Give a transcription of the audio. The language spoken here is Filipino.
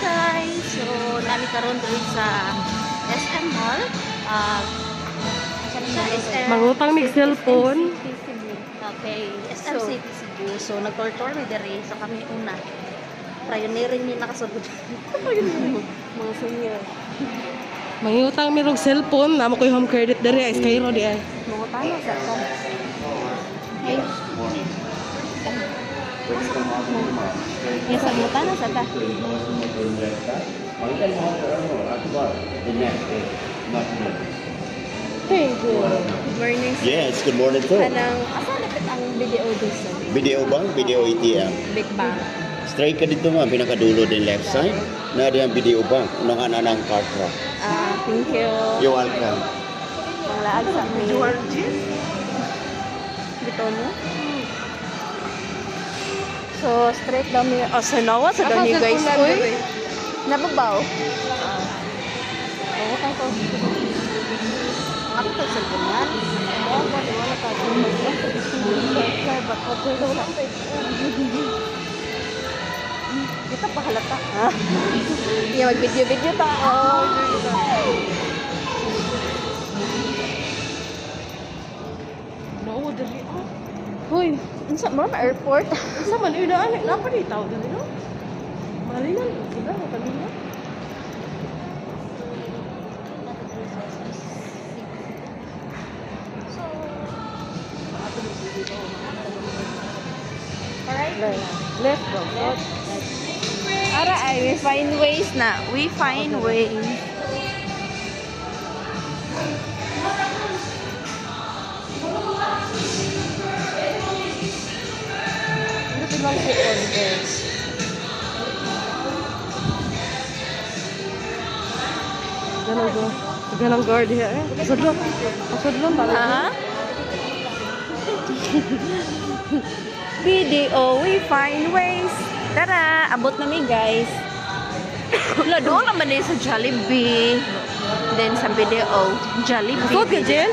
guys, so nami karon diri sa SM Mall. SM Mangutang mig cellphone. Okay, SM City Cebu. So nag-tour mi diri sa kami una. Pioneering ni nakasugod. Mga senior. Mangutang mi rog cellphone, namo koy home credit diri ay Skyro di ay. Mga tano sa ka. Hey. Yes, sa mga tano sa ka. Thank you. Good morning. Yes, good morning po. Kanang asa lapit ang video dito? Video bang? Video ATM. Big Bang. Straight ka dito nga, pinakadulo din left side. Na di ang video bank. Unahan na ng car truck. Thank you. You're welcome. Ang laag sa amin. Dito no? So, straight daw mi. Oh, sa nawa sa daw ni guys. Uy. Nababaw. Oo, kay ko. Ang ato sa ganyan. Oo, wala ka. Kita pa halata. Ha? Iya, mag-video-video ta. Mao diri. Hoy, unsa mo ma airport? Sa man ina ani na pa ditaw diri no. Mali na sila kanina. Alright. Left go. Ara ay, we find ways na. We find ways. Ito lang si order. Ganun go. Ganun guard here eh. Sadlon. Sadlon tala. Ha? Video, we find ways. Tara, abot na mi guys. Wala, doon naman din sa Jollibee. Then sa video, Jollibee. Food ka, Jill?